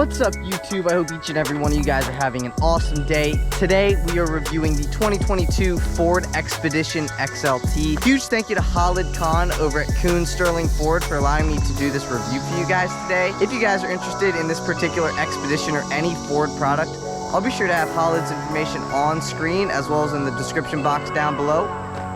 What's up, YouTube? I hope each and every one of you guys are having an awesome day. Today, we are reviewing the 2022 Ford Expedition XLT. Huge thank you to Khalid Khan over at Koons Sterling Ford for allowing me to do this review for you guys today. If you guys are interested in this particular Expedition or any Ford product, I'll be sure to have Khalid's information on screen as well as in the description box down below.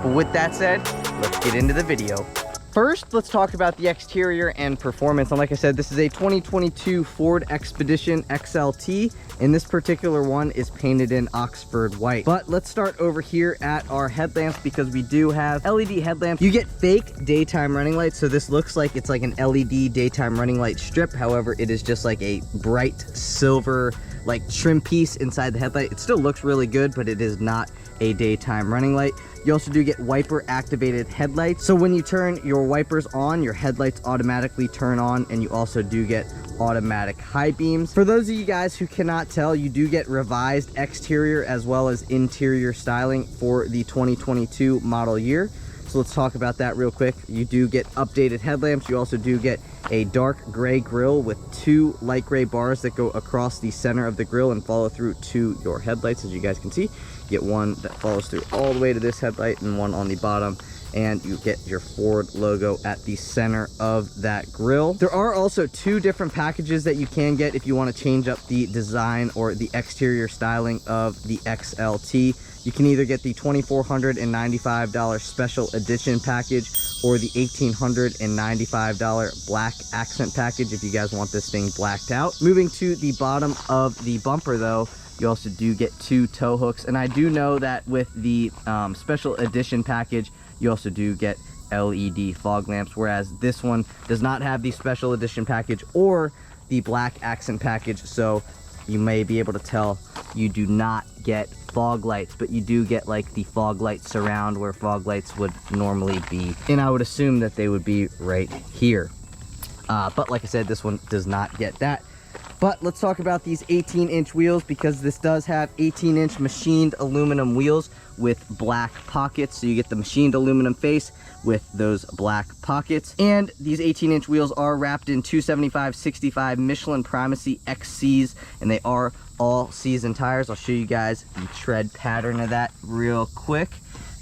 But with that said, let's get into the video. First, let's talk about the exterior and performance. And like I said, this is a 2022 Ford Expedition XLT, and this particular one is painted in Oxford white. But let's start over here at our headlamps, because we do have LED headlamps. You get fake daytime running lights, so this looks like it's like an LED daytime running light strip. However, it is just like a bright silver like trim piece inside the headlight. It still looks really good, but it is not a daytime running light. You also do get wiper activated headlights, so when you turn your wipers on, your headlights automatically turn on, and you also do get automatic high beams. For those of you guys who cannot tell, you do get revised exterior as well as interior styling for the 2022 model year. So let's talk about that real quick. You do get updated headlamps. You also do get a dark gray grille with two light gray bars that go across the center of the grille and follow through to your headlights. As you guys can see, you get one that follows through all the way to this headlight and one on the bottom, and you get your Ford logo at the center of that grille. There are also two different packages that you can get if you want to change up the design or the exterior styling of the XLT. You can either get the $2,495 special edition package or the $1,895 black accent package if you guys want this thing blacked out. Moving to the bottom of the bumper though, you also do get two tow hooks, and I do know that with the special edition package, you also do get LED fog lamps, whereas this one does not have the special edition package or the black accent package. So you may be able to tell you do not get fog lights, but you do get like the fog light surround where fog lights would normally be, and I would assume that they would be right here. But like I said, this one does not get that. But let's talk about these 18-inch wheels, because this does have 18-inch machined aluminum wheels with black pockets. So you get the machined aluminum face with those black pockets. And these 18-inch wheels are wrapped in 275/65 Michelin Primacy XCs, and they are all season tires. I'll show you guys the tread pattern of that real quick.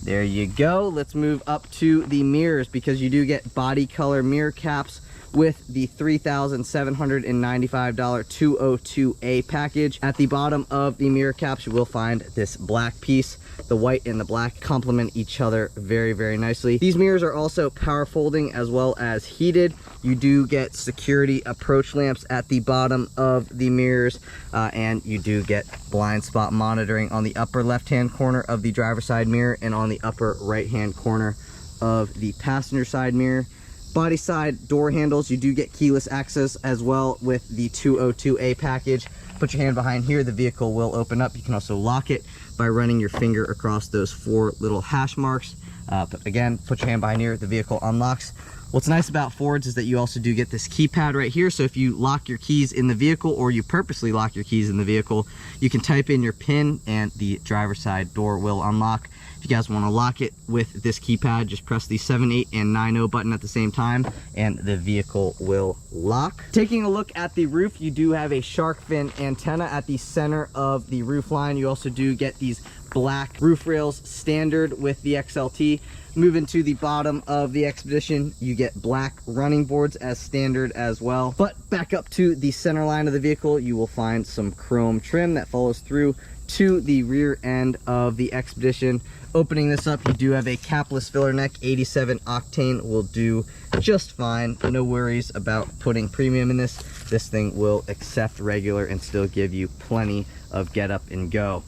There you go. Let's move up to the mirrors, because you do get body color mirror caps with the $3,795 202A package. At the bottom of the mirror caps, you will find this black piece. The white and the black complement each other very, very nicely. These mirrors are also power folding as well as heated. You do get security approach lamps at the bottom of the mirrors, and you do get blind spot monitoring on the upper left-hand corner of the driver's side mirror and on the upper right-hand corner of the passenger side mirror. Body side door handles, you do get keyless access as well with the 202A package. Put your hand behind here, the vehicle will open up. You can also lock it by running your finger across those four little hash marks. But again, put your hand behind here, the vehicle unlocks. What's nice about Fords is that you also do get this keypad right here. So if you lock your keys in the vehicle, or you purposely lock your keys in the vehicle, you can type in your PIN and the driver's side door will unlock. If you guys want to lock it with this keypad, just press the 7, 8, and 9, 0 button at the same time, and the vehicle will lock. Taking a look at the roof, you do have a shark fin antenna at the center of the roof line. You also do get these black roof rails standard with the XLT. Moving to the bottom of the Expedition, you get black running boards as standard as well. But back up to the center line of the vehicle, you will find some chrome trim that follows through to the rear end of the Expedition. Opening this up, you do have a capless filler neck. 87 octane will do just fine. No worries about putting premium in this. This thing will accept regular and still give you plenty of get up and go.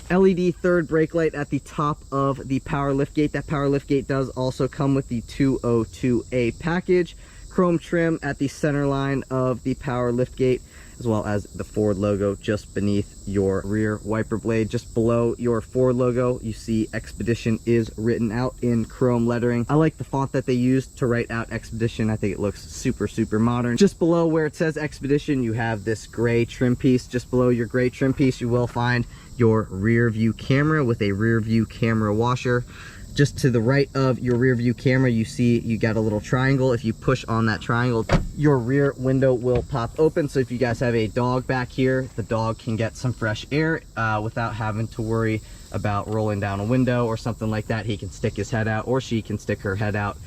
LED third brake light at the top of the power liftgate. That power liftgate does also come with the 202A package. Chrome trim at the center line of the power liftgate, as well as the Ford logo just beneath your rear wiper blade. Just below your Ford logo, you see Expedition is written out in chrome lettering. I like the font that they used to write out Expedition. I think it looks super, super modern. Just below where it says Expedition, you have this gray trim piece. Just below your gray trim piece, you will find your rear view camera with a rear view camera washer. Just to the right of your rear view camera, you see you got a little triangle. If you push on that triangle, your rear window will pop open. So if you guys have a dog back here, the dog can get some fresh air without having to worry about rolling down a window or something like that. He can stick his head out, or she can stick her head out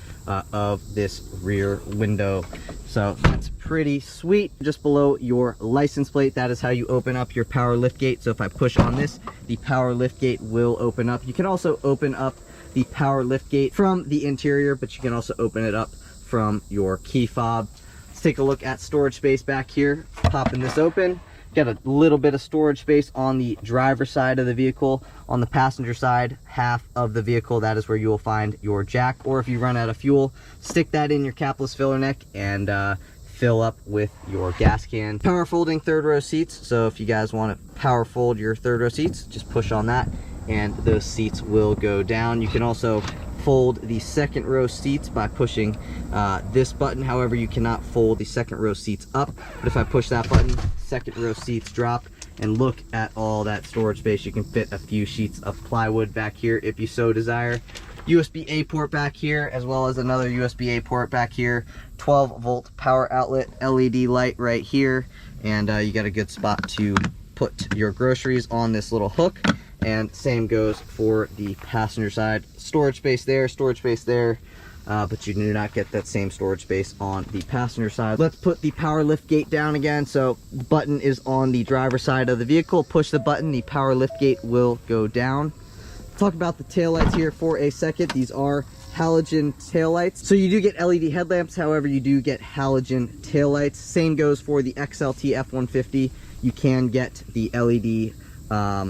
of this rear window. So that's pretty sweet. Just below your license plate, that is how you open up your power lift gate. So if I push on this, the power lift gate will open up. You can also open up the power lift gate from the interior, but you can also open it up from your key fob. Let's take a look at storage space back here. Popping this open, got a little bit of storage space on the driver's side of the vehicle. On the passenger side, half of the vehicle, that is where you will find your jack, or if you run out of fuel, stick that in your capless filler neck and fill up with your gas can. Power folding third row seats, so if you guys want to power fold your third row seats, just push on that and those seats will go down. You can also fold the second row seats by pushing this button. However, you cannot fold the second row seats up, but if I push that button, second row seats drop. And look at all that storage space. You can fit a few sheets of plywood back here if you so desire. USB-A port back here, as well as another USB-A port back here. 12-volt power outlet, LED light right here, and you got a good spot to put your groceries on this little hook. And same goes for the passenger side. Storage space there, but you do not get that same storage space on the passenger side. Let's put the power lift gate down again. So the button is on the driver's side of the vehicle. Push the button, the power lift gate will go down. Talk about the taillights here for a second. These are halogen taillights. So you do get LED headlamps, however you do get halogen taillights. Same goes for the XLT F-150. You can get the LED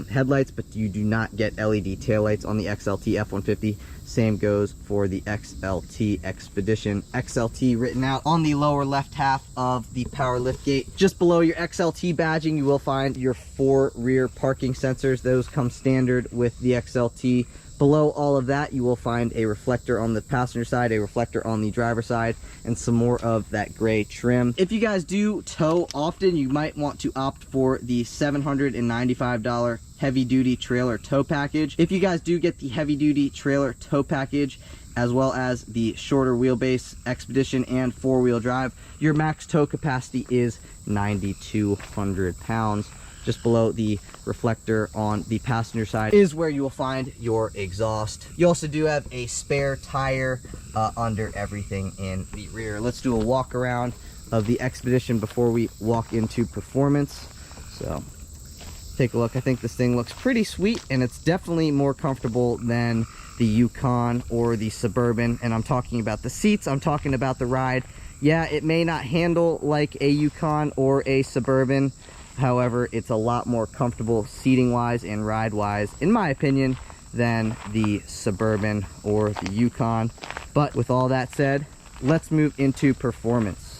headlights, but you do not get LED taillights on the XLT F-150. Same goes for the XLT Expedition XLT, written out on the lower left half of the power lift gate. Just below your XLT badging, you will find your 4 rear parking sensors. Those come standard with the XLT. Below all of that, you will find a reflector on the passenger side, a reflector on the driver's side, and some more of that gray trim. If you guys do tow often, you might want to opt for the $795 heavy duty trailer tow package. If you guys do get the heavy duty trailer tow package, as well as the shorter wheelbase Expedition and 4-wheel drive, your max tow capacity is 9,200 pounds. Just below the reflector on the passenger side is where you will find your exhaust. You also do have a spare tire under everything in the rear. Let's do a walk around of the Expedition before we walk into performance. So take a look. I think this thing looks pretty sweet, and it's definitely more comfortable than the Yukon or the Suburban. And I'm talking about the seats, I'm talking about the ride. Yeah, it may not handle like a Yukon or a Suburban. However, it's a lot more comfortable seating wise and ride wise, in my opinion, than the Suburban or the Yukon. But with all that said, let's move into performance.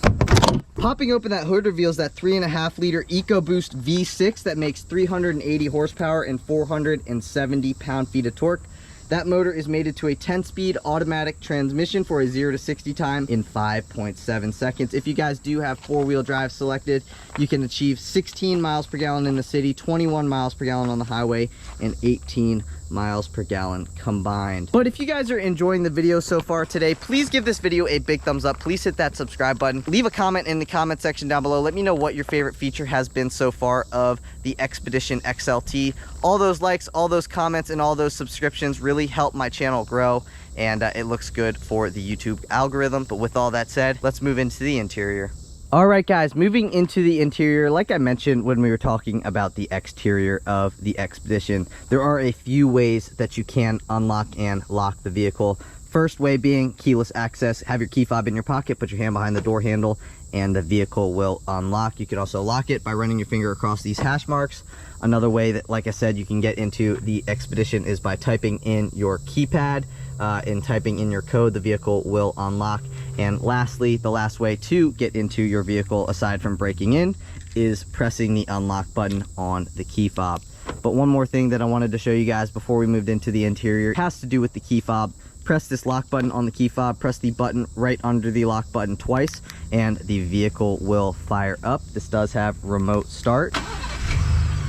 Popping open that hood reveals that 3.5 liter EcoBoost V6 that makes 380 horsepower and 470 pound-feet of torque. That motor is mated to a 10-speed automatic transmission for a 0 to 60 time in 5.7 seconds. If you guys do have 4-wheel drive selected, you can achieve 16 miles per gallon in the city, 21 miles per gallon on the highway, and 18 miles per gallon combined. But if you guys are enjoying the video so far today, please give this video a big thumbs up. Please hit that subscribe button. Leave a comment in the comment section down below. Let me know what your favorite feature has been so far of the Expedition XLT. All those likes, all those comments, and all those subscriptions really help my channel grow, and it looks good for the YouTube algorithm. But with all that said, let's move into the interior. All right, guys, moving into the interior, like I mentioned when we were talking about the exterior of the Expedition, there are a few ways that you can unlock and lock the vehicle. First way being keyless access. Have your key fob in your pocket, put your hand behind the door handle, and the vehicle will unlock. You can also lock it by running your finger across these hash marks. Another way that, like I said, you can get into the Expedition is by typing in your keypad and typing in your code. The vehicle will unlock. And lastly, the last way to get into your vehicle, aside from breaking in, is pressing the unlock button on the key fob. But one more thing that I wanted to show you guys before we moved into the interior has to do with the key fob. Press this lock button on the key fob, press the button right under the lock button twice, and the vehicle will fire up. This does have remote start.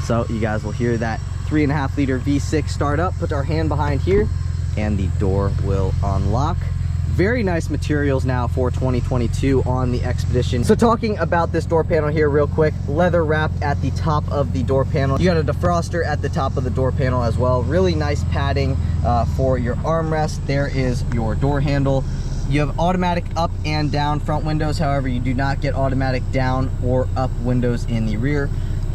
So you guys will hear that 3.5 liter V6 start up. Put our hand behind here, and the door will unlock. Very nice materials now for 2022 on the Expedition. So talking about this door panel here real quick, leather wrapped at the top of the door panel. You got a defroster at the top of the door panel as well. Really nice padding for your armrest. There is your door handle. You have automatic up and down front windows. However, you do not get automatic down or up windows in the rear.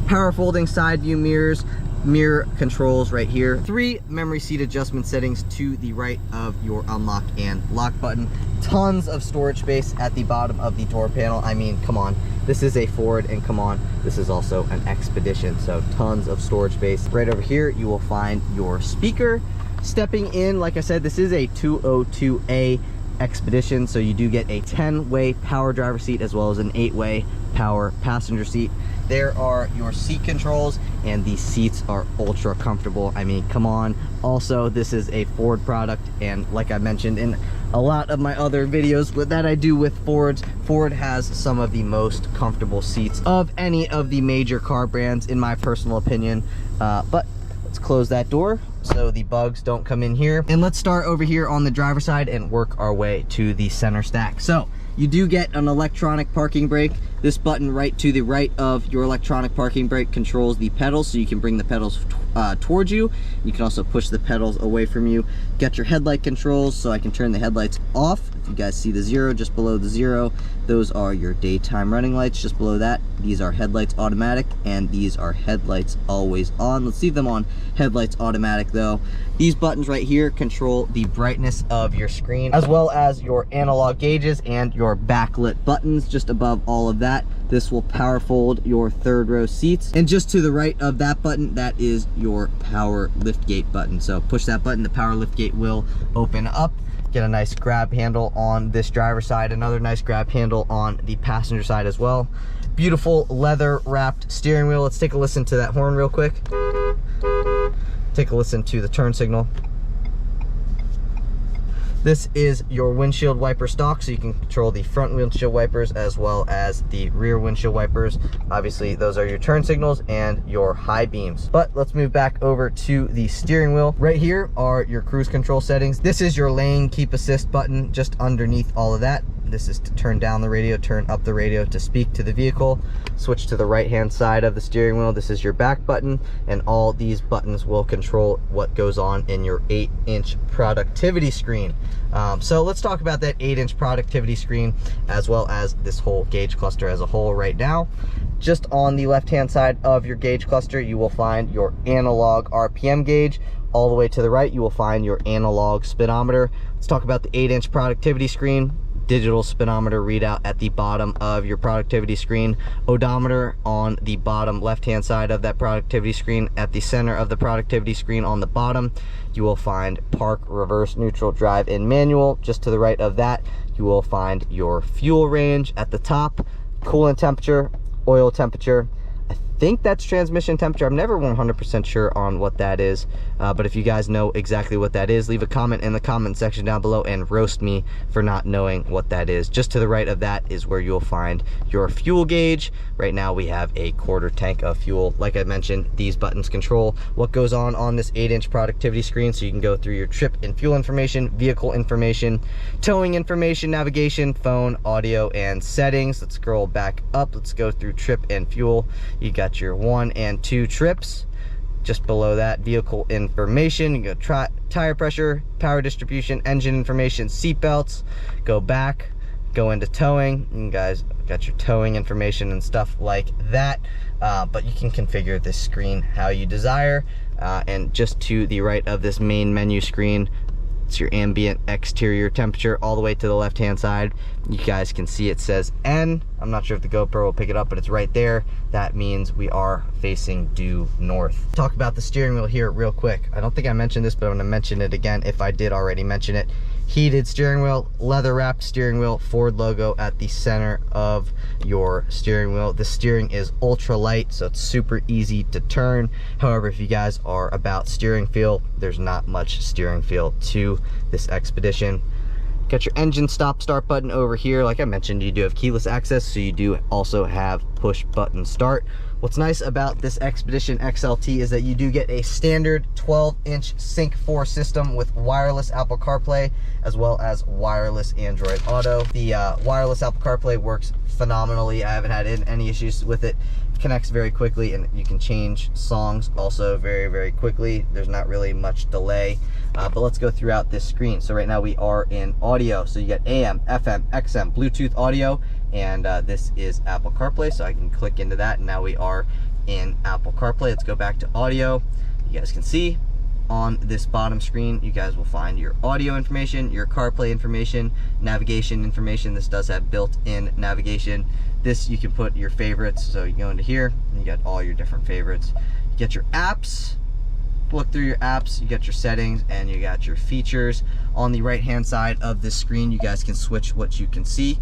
Power folding side view mirrors. Mirror controls right here. 3 memory seat adjustment settings to the right of your unlock and lock button. Tons of storage space at the bottom of the door panel. I mean, come on, this is a Ford, and come on, this is also an Expedition, so tons of storage space. Right over here you will find your speaker. Stepping in, like I said, this is a 202A Expedition, so you do get a 10-way power driver seat as well as an 8-way power passenger seat. There are your seat controls, and these seats are ultra comfortable. I mean, come on. Also, this is a Ford product, and like I mentioned in a lot of my other videos that I do with Fords, Ford has some of the most comfortable seats of any of the major car brands, in my personal opinion. But let's close that door so the bugs don't come in here, and let's start over here on the driver's side and work our way to the center stack. So you do get an electronic parking brake. This button right to the right of your electronic parking brake controls the pedals, so you can bring the pedals towards you. You can also push the pedals away from you. Got your headlight controls, so I can turn the headlights off. If you guys see the 0 just below the 0, those are your daytime running lights. Just below that, these are headlights automatic, and these are headlights always on. Let's leave them on headlights automatic though. These buttons right here control the brightness of your screen, as well as your analog gauges and your backlit buttons. Just above all of that, this will power fold your 3rd row seats. And just to the right of that button, that is your power liftgate button. So push that button, the power liftgate will open up. Get a nice grab handle on this driver's side, another nice grab handle on the passenger side as well. Beautiful leather wrapped steering wheel. Let's take a listen to that horn real quick. Take a listen to the turn signal. This is your windshield wiper stock, so you can control the front windshield wipers as well as the rear windshield wipers. Obviously, those are your turn signals and your high beams. But let's move back over to the steering wheel. Right here are your cruise control settings. This is your lane keep assist button just underneath all of that. This is to turn down the radio, turn up the radio to speak to the vehicle. Switch to the right hand side of the steering wheel. This is your back button, and all these buttons will control what goes on in your 8-inch productivity screen. So let's talk about that 8-inch productivity screen, as well as this whole gauge cluster as a whole right now. Just on the left hand side of your gauge cluster, you will find your analog RPM gauge. All the way to the right, you will find your analog speedometer. Let's talk about the 8-inch productivity screen. Digital speedometer readout at the bottom of your productivity screen. Odometer on the bottom left hand side of that productivity screen. At the center of the productivity screen on the bottom, you will find park, reverse, neutral, drive, and manual. Just to the right of that, you will find your fuel range. At the top, coolant temperature, oil temperature. I think that's transmission temperature. I'm never 100% sure on what that is, but if you guys know exactly what that is, leave a comment in the comment section down below and roast me for not knowing what that is. Just to the right of that is where you'll find your fuel gauge. Right now we have a 1/4 tank of fuel. Like I mentioned, these buttons control what goes on this 8-inch productivity screen, so you can go through your trip and fuel information, vehicle information, towing information, navigation, phone, audio, and settings. Let's scroll back up. Let's go through trip and fuel. You got your 1 and 2 trips. Just below that, vehicle information. You go tire pressure, power distribution, engine information, seat belts. Go back, go into towing. You guys got your towing information and stuff like that. But you can configure this screen how you desire. And just to the right of this main menu screen, it's your ambient exterior temperature. All the way to the left hand side, you guys can see it says N. I'm not sure if the GoPro will pick it up, but it's right there. That means we are facing due north. Talk about the steering wheel here real quick. I don't think I mentioned this, but I'm gonna mention it again if I did already mention it. Heated steering wheel, leather wrapped steering wheel, Ford logo at the center of your steering wheel. The steering is ultra light, so it's super easy to turn. However, if you guys are about steering feel, there's not much steering feel to this Expedition. Got your engine stop start button over here. Like I mentioned, you do have keyless access, so you do also have push button start. What's nice about this Expedition XLT is that you do get a standard 12-inch Sync 4 system with wireless Apple CarPlay as well as wireless Android Auto. The wireless Apple CarPlay works phenomenally. I haven't had any issues with it. It connects very quickly, and you can change songs also very, very quickly. There's not really much delay. But let's go throughout this screen. So right now we are in audio. So you get AM, FM, XM, Bluetooth audio, and this is Apple CarPlay. So I can click into that, and now we are in Apple CarPlay. Let's go back to audio. You guys can see on this bottom screen, you guys will find your audio information, your CarPlay information, navigation information. This does have built-in navigation. This, you can put your favorites. So you go into here, and you got all your different favorites. You get your apps. Look through your apps, you got your settings, and you got your features. On the right hand side of this screen, you guys can switch what you can see.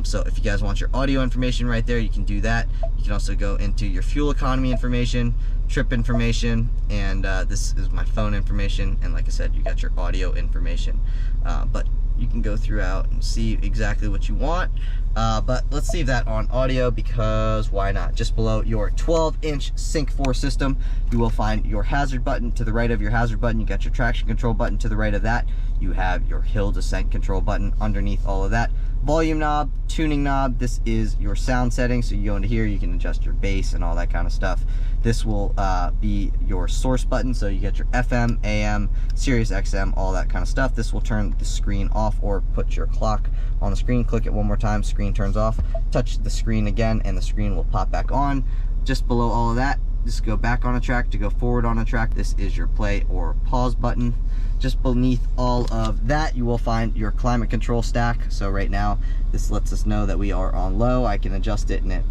So if you guys want your audio information right there, you can do that. You can also go into your fuel economy information, trip information, and this is my phone information, and like I said, you got your audio information. But you can go throughout and see exactly what you want. But let's leave that on audio, because why not? Just below your 12-inch Sync 4 system, you will find your hazard button. To the right of your hazard button, you got your traction control button. To the right of that, you have your hill descent control button. Underneath all of that, volume knob, tuning knob. This is your sound settings. So you go into here, you can adjust your bass and all that kind of stuff. This will be your source button. So you get your FM, AM, Sirius XM, all that kind of stuff. This will turn the screen off or put your clock on the screen. Click it one more time, screen turns off. Touch the screen again, and the screen will pop back on. Just below all of that, just go back on a track. To go forward on a track, this is your play or pause button. Just beneath all of that, you will find your climate control stack. So right now, this lets us know that we are on low. I can adjust it, and it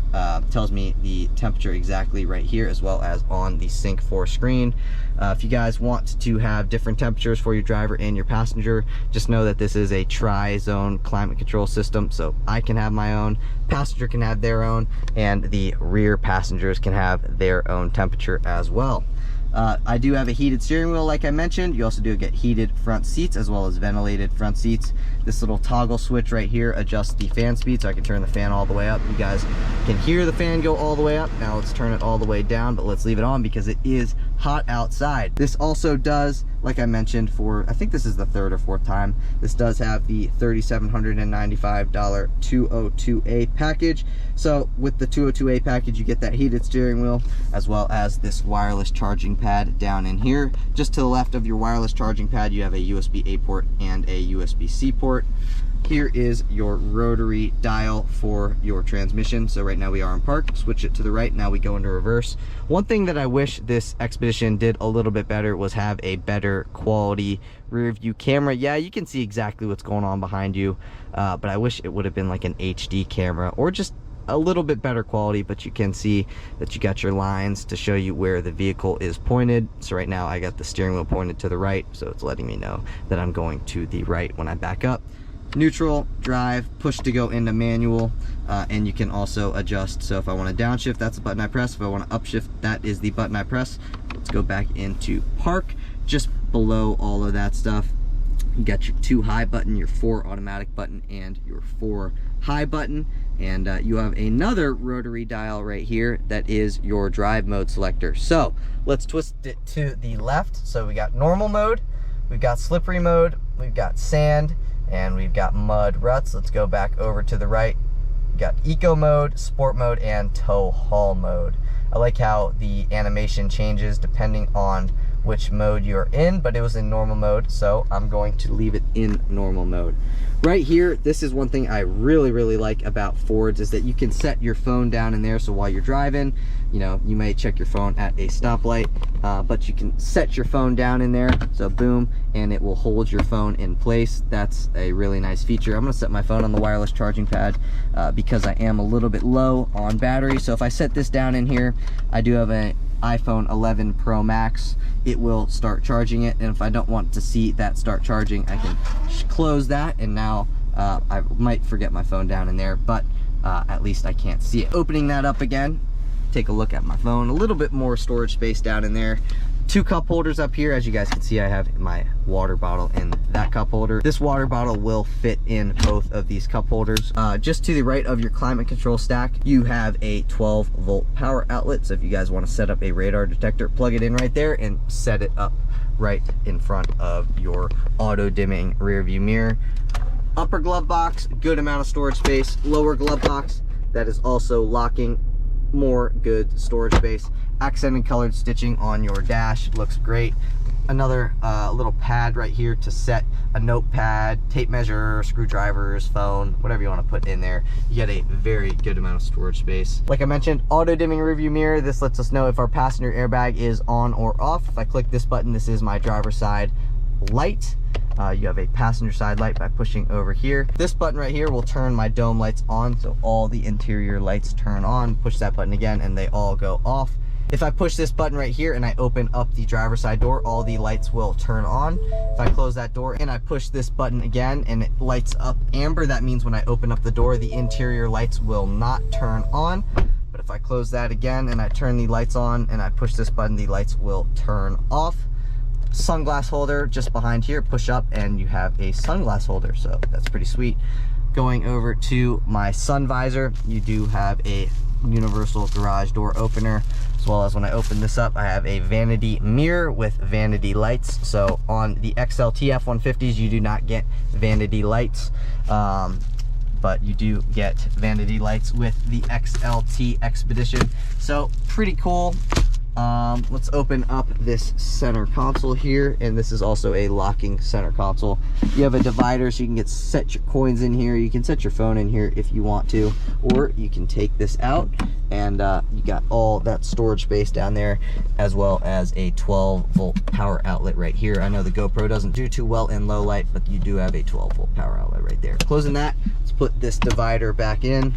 tells me the temperature exactly right here, as well as on the Sync 4 screen. If you guys want to have different temperatures for your driver and your passenger, just know that this is a tri-zone climate control system. So I can have my own, passenger can have their own, and the rear passengers can have their own temperature as well. I do have a heated steering wheel, like I mentioned. You also do get heated front seats as well as ventilated front seats. This little toggle switch right here adjusts the fan speed, so I can turn the fan all the way up. You guys can hear the fan go all the way up. Now let's turn it all the way down, but let's leave it on because it is hot outside. This also does, like I mentioned, for I think this is the third or fourth time, this does have the $3,795 202A package. So with the 202A package, you get that heated steering wheel as well as this wireless charging pad down in here. Just to the left of your wireless charging pad, you have a USB-A port and a USB-C port. Here is your rotary dial for your transmission. So right now we are in park, switch it to the right, now we go into reverse. One thing that I wish this Expedition did a little bit better was have a better quality rear view camera. Yeah, you can see exactly what's going on behind you, but I wish it would have been like an HD camera, or just a little bit better quality, but you can see that you got your lines to show you where the vehicle is pointed. So right now I got the steering wheel pointed to the right, so it's letting me know that I'm going to the right when I back up. Neutral, drive, push to go into manual, and you can also adjust. So if I want to downshift, that's the button I press. If I want to upshift, that is the button I press. Let's go back into park. Just below all of that stuff, you got your 2 high button, your 4 automatic button, and your 4 high button. And you have another rotary dial right here that is your drive mode selector. So let's twist it to the left. So we got normal mode, we've got slippery mode, we've got sand, and we've got mud ruts. Let's go back over to the right. We've got eco mode, sport mode, and tow haul mode. I like how the animation changes depending on which mode you're in, but it was in normal mode, so I'm going to leave it in normal mode. Right here, this is one thing I really like about Fords, is that you can set your phone down in there. So while you're driving, you know, you may check your phone at a stoplight, but you can set your phone down in there. So boom, and it will hold your phone in place. That's a really nice feature. I'm gonna set my phone on the wireless charging pad because I am a little bit low on battery. So if I set this down in here, I do have an iPhone 11 Pro Max. It will start charging it, and if I don't want to see that start charging, I can close that, and now I might forget my phone down in there, but at least I can't see it. Opening that up again, take a look at my phone. A little bit more storage space down in there. 2 cup holders up here. As you guys can see, I have my water bottle in that cup holder. This water bottle will fit in both of these cup holders. Just to the right of your climate control stack, you have a 12-volt power outlet. So if you guys want to set up a radar detector, plug it in right there and set it up right in front of your auto dimming rear view mirror. Upper glove box, good amount of storage space. Lower glove box, that is also locking, more good storage space. Accented colored stitching on your dash, looks great. Another little pad right here to set a notepad, tape measure, screwdrivers, phone, whatever you want to put in there. You get a very good amount of storage space. Like I mentioned, auto dimming rearview mirror. This lets us know if our passenger airbag is on or off. If I click this button, this is my driver's side light. You have a passenger side light by pushing over here. This button right here will turn my dome lights on, so all the interior lights turn on. Push that button again and they all go off. If I push this button right here and I open up the driver's side door, all the lights will turn on. If I close that door and I push this button again and it lights up amber, that means when I open up the door, the interior lights will not turn on. But if I close that again and I turn the lights on and I push this button, the lights will turn off. Sunglass holder just behind here, push up and you have a sunglass holder, so that's pretty sweet. Going over to my sun visor, you do have a universal garage door opener, as well as when I open this up, I have a vanity mirror with vanity lights. So on the XLT F-150s, you do not get vanity lights, but you do get vanity lights with the XLT Expedition. So pretty cool. Let's open up this center console here, and this is also a locking center console. You have a divider so you can set your coins in here. You can set your phone in here if you want to, or you can take this out and you got all that storage space down there, as well as a 12-volt power outlet right here. I know the GoPro doesn't do too well in low light, but you do have a 12-volt power outlet right there. Closing that, let's put this divider back in.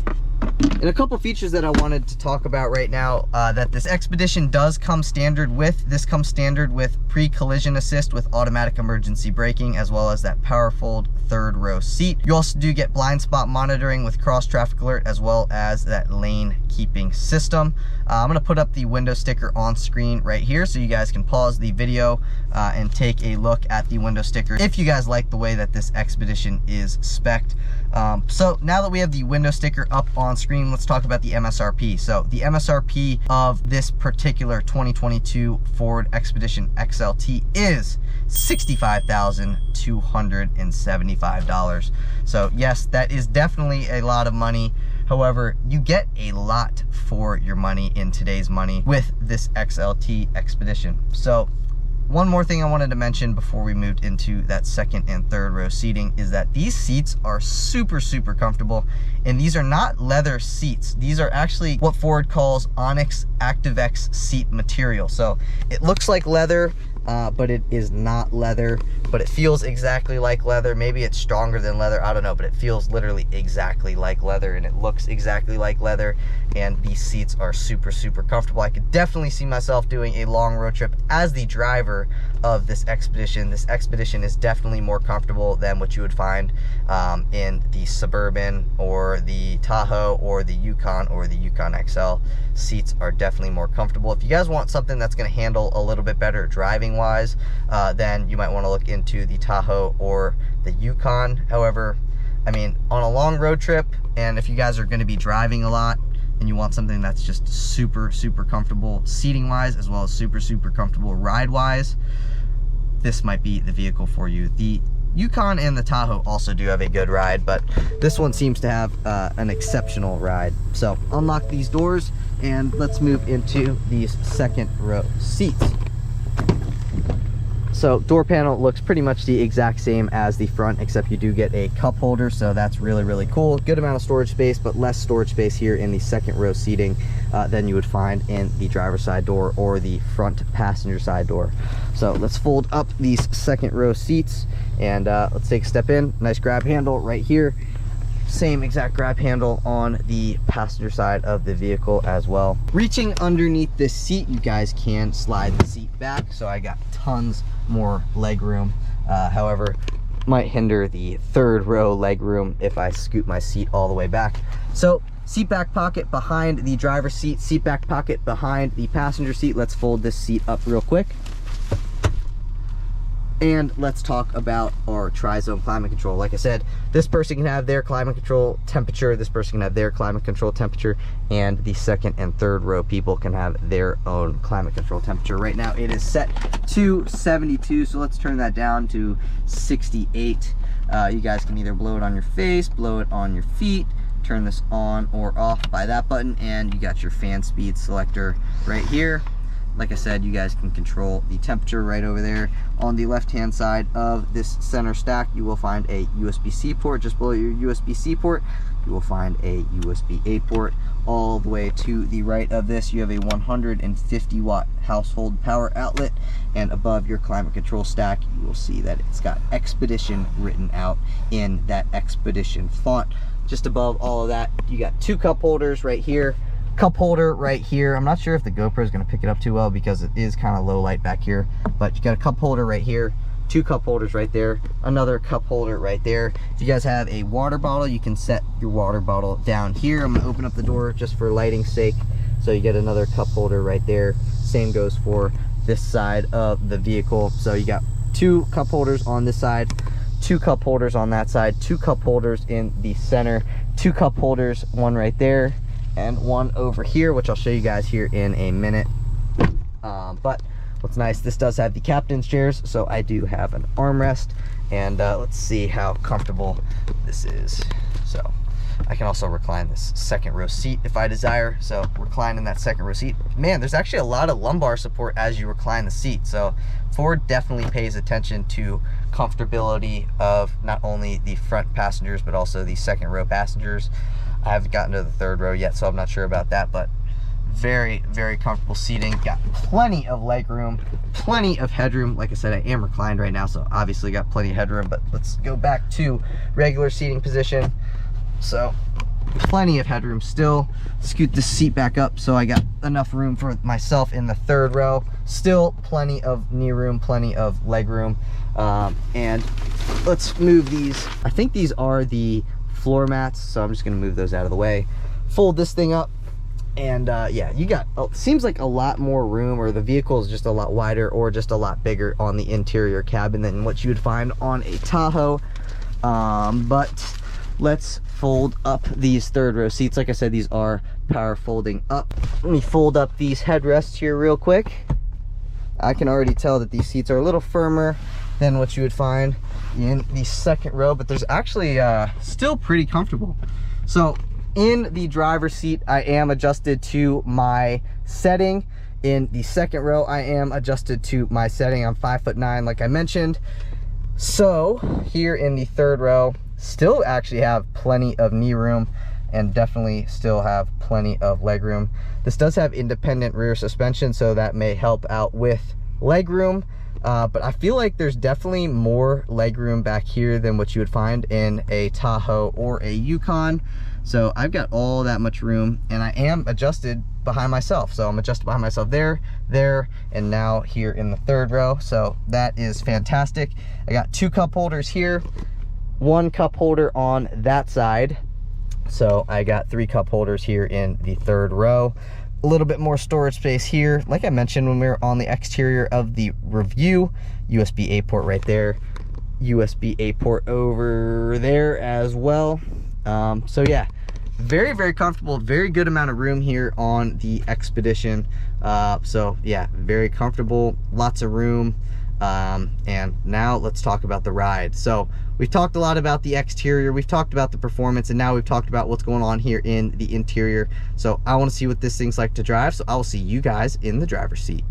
And a couple features that I wanted to talk about right now that this Expedition does come standard with. This comes standard with pre-collision assist with automatic emergency braking, as well as that power fold third row seat. You also do get blind spot monitoring with cross traffic alert, as well as that lane keeping system. I'm going to put up the window sticker on screen right here so you guys can pause the video and take a look at the window sticker if you guys like the way that this Expedition is spec'd. So now that we have the window sticker up on screen, let's talk about the MSRP. So the MSRP of this particular 2022 Ford Expedition XLT is $65,275. So yes, that is definitely a lot of money. However, you get a lot for your money in today's money with this XLT Expedition. So one more thing I wanted to mention before we moved into that second and third row seating is that these seats are super comfortable, and these are not leather seats. These are actually what Ford calls Onyx ActiveX seat material. So it looks like leather, but it is not leather, but it feels exactly like leather. Maybe it's stronger than leather, I don't know, but it feels literally exactly like leather, and it looks exactly like leather, and these seats are super comfortable. I could definitely see myself doing a long road trip as the driver of this Expedition. This Expedition is definitely more comfortable than what you would find in the Suburban or the Tahoe or the Yukon or the Yukon XL. Seats are definitely more comfortable. If you guys want something that's going to handle a little bit better driving wise, then you might want to look into the Tahoe or the Yukon. However, I mean, on a long road trip, and if you guys are going to be driving a lot and you want something that's just super comfortable seating wise, as well as super comfortable ride wise, this might be the vehicle for you. The Yukon and the Tahoe also do have a good ride, but this one seems to have an exceptional ride. So unlock these doors and let's move into these second row seats. So door panel looks pretty much the exact same as the front, except you do get a cup holder, so that's really cool. Good amount of storage space, but less storage space here in the second row seating than you would find in the driver's side door or the front passenger side door. So let's fold up these second row seats and let's take a step in. Nice grab handle right here. Same exact grab handle on the passenger side of the vehicle as well. Reaching underneath this seat, you guys can slide the seat back, so I got tons more leg room. However, might hinder the third row leg room if I scoot my seat all the way back. So seat back pocket behind the driver's seat, seat back pocket behind the passenger seat. Let's fold this seat up real quick. And let's talk about our tri-zone climate control. Like I said, this person can have their climate control temperature, this person can have their climate control temperature, and the second and third row people can have their own climate control temperature. Right now it is set to 72, so let's turn that down to 68. You guys can either blow it on your face, blow it on your feet, turn this on or off by that button, and you got your fan speed selector right here. Like I said, you guys can control the temperature right over there. On the left-hand side of this center stack, you will find a USB-C port. Just below your USB-C port, you will find a USB-A port. All the way to the right of this, you have a 150 watt household power outlet. And above your climate control stack, you will see that it's got Expedition written out in that Expedition font. Just above all of that, you got two cup holders right here. Cup holder right here. I'm not sure if the GoPro is going to pick it up too well because it is kind of low light back here, but you got a cup holder right here, two cup holders right there, another cup holder right there. If you guys have a water bottle, you can set your water bottle down here. I'm going to open up the door just for lighting's sake, so you get another cup holder right there. Same goes for this side of the vehicle. So you got two cup holders on this side, two cup holders on that side, two cup holders in the center, two cup holders, one right there and one over here, which I'll show you guys here in a minute. But what's nice, this does have the captain's chairs, so I do have an armrest, and let's see how comfortable this is. So I can also recline this second row seat if I desire. So recline in that second row seat. Man, there's actually a lot of lumbar support as you recline the seat. So Ford definitely pays attention to comfortability of not only the front passengers, but also the second row passengers. I haven't gotten to the third row yet, so I'm not sure about that, but very, very comfortable seating. Got plenty of leg room, plenty of headroom. Like I said, I am reclined right now, so obviously got plenty of headroom, but let's go back to regular seating position. So plenty of headroom still. Scoot the seat back up so I got enough room for myself in the third row. Still plenty of knee room, plenty of leg room. And let's move these. I think these are the floor mats, so I'm just gonna move those out of the way, fold this thing up, and yeah, you got seems like a lot more room, or the vehicle is just a lot wider or just a lot bigger on the interior cabin than what you would find on a Tahoe. But let's fold up these third row seats. Like I said, these are power folding up. Let me fold up these headrests here real quick. I can already tell that these seats are a little firmer than what you would find in the second row, but there's actually still pretty comfortable. So in the driver's seat, I am adjusted to my setting. In the second row, I am adjusted to my setting. I'm 5'9", like I mentioned. So here in the third row, still actually have plenty of knee room and definitely still have plenty of leg room. This does have independent rear suspension, so that may help out with leg room. But I feel like there's definitely more leg room back here than what you would find in a Tahoe or a Yukon. So I've got all that much room, and I am adjusted behind myself. So I'm adjusted behind myself there, and now here in the third row. So that is fantastic. I got two cup holders here, one cup holder on that side. So I got three cup holders here in the third row. A little bit more storage space here. Like I mentioned when we were on the exterior of the review, USB-A port right there, USB-A port over there as well. So yeah, very, very comfortable, very good amount of room here on the Expedition. So yeah, very comfortable, lots of room. And now let's talk about the ride. So we've talked a lot about the exterior, we've talked about the performance, and now we've talked about what's going on here in the interior. So I want to see what this thing's like to drive, so I will see you guys in the driver's seat.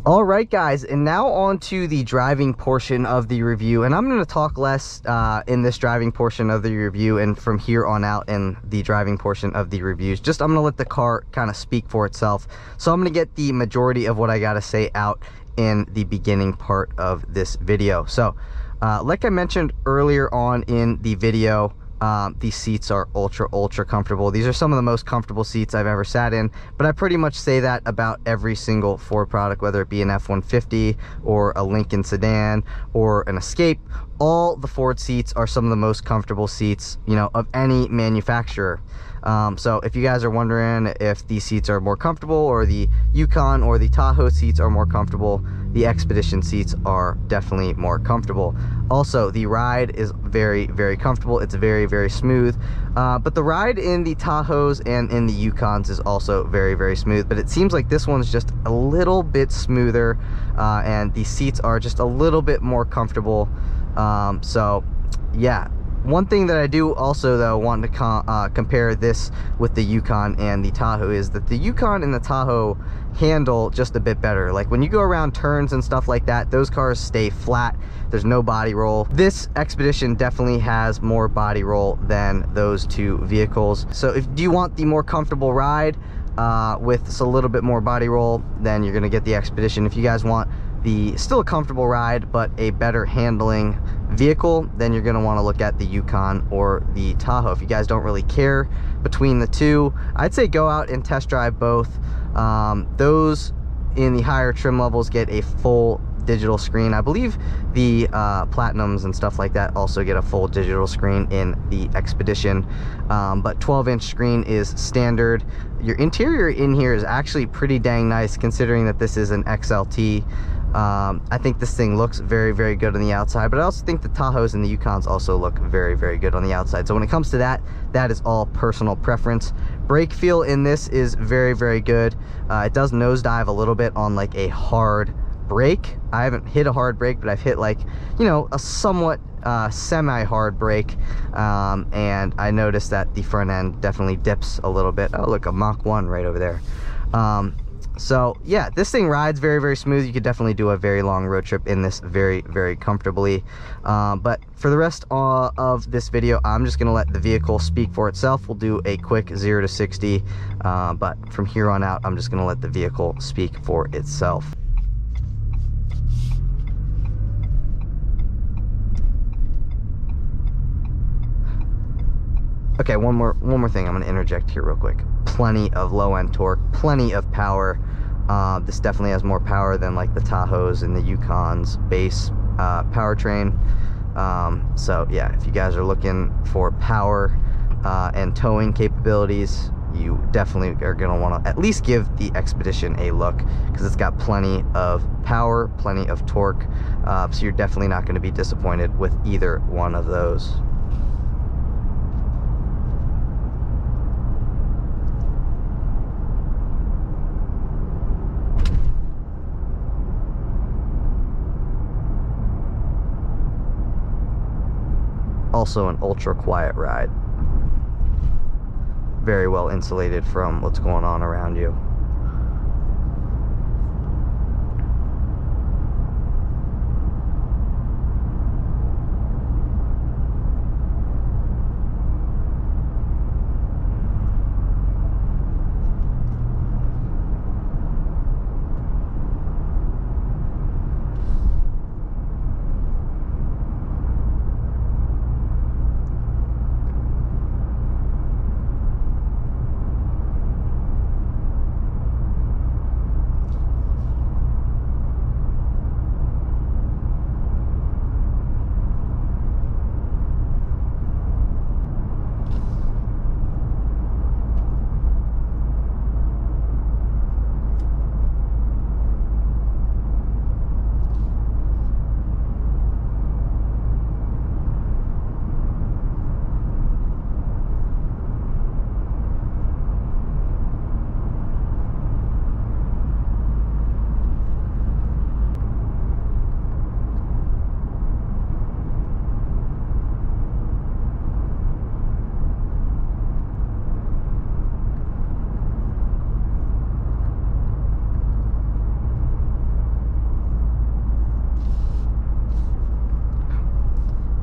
All right, guys, and now on to the driving portion of the review, and I'm going to talk less in this driving portion of the review, and from here on out in the driving portion of the reviews, just I'm going to let the car kind of speak for itself. So I'm going to get the majority of what I got to say out in the beginning part of this video. So like I mentioned earlier on in the video, these seats are ultra comfortable. These are some of the most comfortable seats I've ever sat in, but I pretty much say that about every single Ford product, whether it be an F-150 or a Lincoln sedan or an Escape. All the Ford seats are some of the most comfortable seats, you know, of any manufacturer. So if you guys are wondering if these seats are more comfortable, or the Yukon or the Tahoe seats are more comfortable, the Expedition seats are definitely more comfortable. Also, the ride is very, very comfortable. It's very, very smooth. But the ride in the Tahoes and in the Yukons is also very, very smooth. But it seems like this one's just a little bit smoother, and the seats are just a little bit more comfortable. So yeah. One thing that I do also, though, want to compare this with the Yukon and the Tahoe is that the Yukon and the Tahoe handle just a bit better. Like when you go around turns and stuff like that, those cars stay flat. There's no body roll. This Expedition definitely has more body roll than those two vehicles. So do you want the more comfortable ride with a little bit more body roll, then you're going to get the Expedition. If you guys want still a comfortable ride but a better handling vehicle, then you're going to want to look at the Yukon or the Tahoe. If you guys don't really care between the two, I'd say go out and test drive both. Those in the higher trim levels get a full digital screen. I believe the Platinums and stuff like that also get a full digital screen in the Expedition, but 12-inch screen is standard. Your interior in here is actually pretty dang nice, considering that this is an XLT. I think this thing looks very, very good on the outside, but I also think the Tahoes and the Yukons also look very, very good on the outside. So when it comes to that, that is all personal preference. Brake feel in this is very, very good. It does nosedive a little bit on like a hard brake. I haven't hit a hard brake, but I've hit, like, you know, a somewhat semi-hard brake, and I noticed that the front end definitely dips a little bit. Oh, look, a Mach 1 right over there. So yeah, this thing rides very, very smooth. You could definitely do a very long road trip in this very, very comfortably. But for the rest of this video, I'm just going to let the vehicle speak for itself. We'll do a quick 0 to 60, but from here on out, I'm just going to let the vehicle speak for itself. Okay, one more thing I'm going to interject here real quick. Plenty of low-end torque, plenty of power. This definitely has more power than like the Tahoes and the Yukon's base powertrain. So yeah, if you guys are looking for power and towing capabilities, you definitely are going to want to at least give the Expedition a look, because it's got plenty of power, plenty of torque. So you're definitely not going to be disappointed with either one of those. Also an ultra quiet ride. Very well insulated from what's going on around you.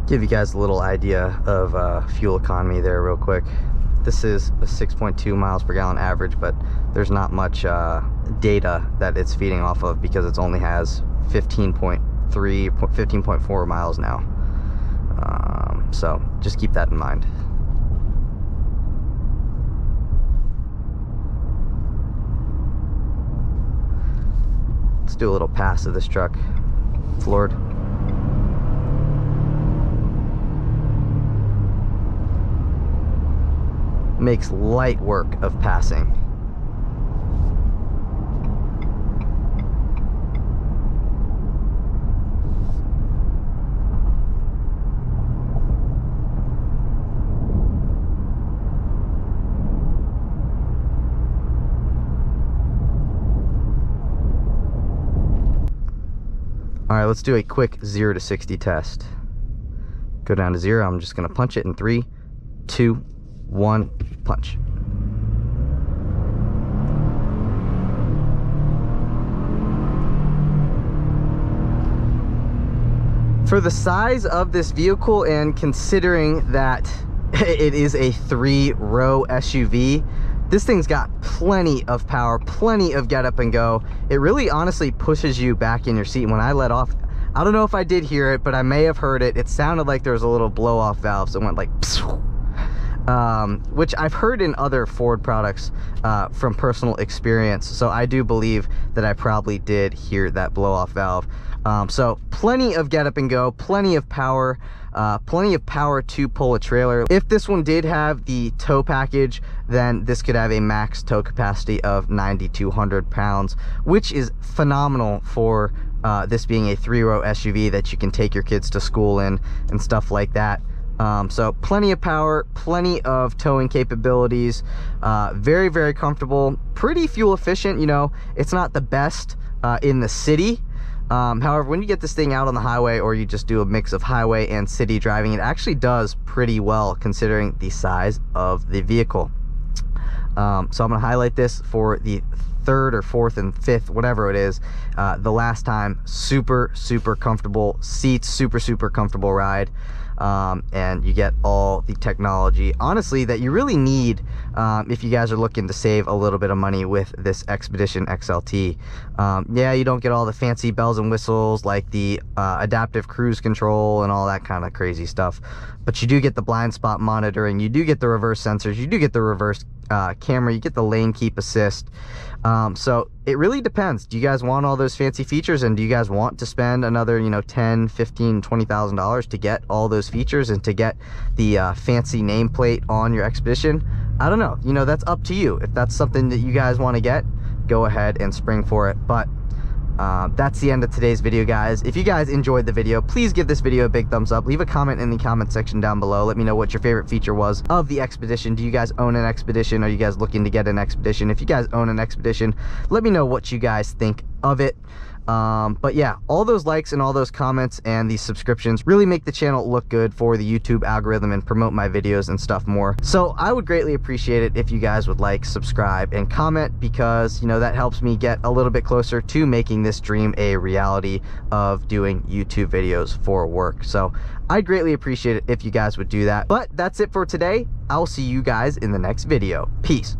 Give you guys a little idea of fuel economy there real quick. This is a 6.2 miles per gallon average, but there's not much data that it's feeding off of, because it only has 15.4 miles now. So just keep that in mind. Let's do a little pass of this truck. Floored. makes light work of passing. All right, let's do a quick 0 to 60 test. Go down to 0. I'm just going to punch it in 3, 2, 1, punch. For the size of this vehicle, and considering that it is a 3-row SUV, this thing's got plenty of power, plenty of get up and go. It really honestly pushes you back in your seat. When I let off, I don't know if I did hear it, but I may have heard it. It sounded like there was a little blow off valve, so it went like which I've heard in other Ford products from personal experience. So I do believe that I probably did hear that blow off valve. So plenty of get up and go, plenty of power to pull a trailer. If this one did have the tow package, then this could have a max tow capacity of 9,200 pounds, which is phenomenal for this being a 3-row SUV that you can take your kids to school in and stuff like that. So plenty of power, plenty of towing capabilities, very, very comfortable, pretty fuel efficient. You know, it's not the best in the city. However, when you get this thing out on the highway, or you just do a mix of highway and city driving, it actually does pretty well considering the size of the vehicle. So I'm going to highlight this for the 3rd or 4th and 5th, whatever it is, the last time. Super comfortable seats, super comfortable ride. And you get all the technology, honestly, that you really need if you guys are looking to save a little bit of money with this Expedition XLT. Yeah, you don't get all the fancy bells and whistles like the adaptive cruise control and all that kind of crazy stuff, but you do get the blind spot monitoring, you do get the reverse sensors, you do get the reverse camera, you get the lane keep assist. So it really depends. Do you guys want all those fancy features, and do you guys want to spend another, you know, $10, $15, $20,000 to get all those features and to get the fancy nameplate on your Expedition? I don't know, you know, that's up to you. If that's something that you guys want to get, go ahead and spring for it. But that's the end of today's video, guys. If you guys enjoyed the video, please give this video a big thumbs up. Leave a comment in the comment section down below. Let me know what your favorite feature was of the Expedition. Do you guys own an Expedition? Are you guys looking to get an Expedition? If you guys own an Expedition, let me know what you guys think of it. But yeah, all those likes and all those comments and these subscriptions really make the channel look good for the YouTube algorithm and promote my videos and stuff more. So I would greatly appreciate it if you guys would like, subscribe, and comment, because, you know, that helps me get a little bit closer to making this dream a reality of doing YouTube videos for work. So I'd greatly appreciate it if you guys would do that. But that's it for today. I'll see you guys in the next video. Peace.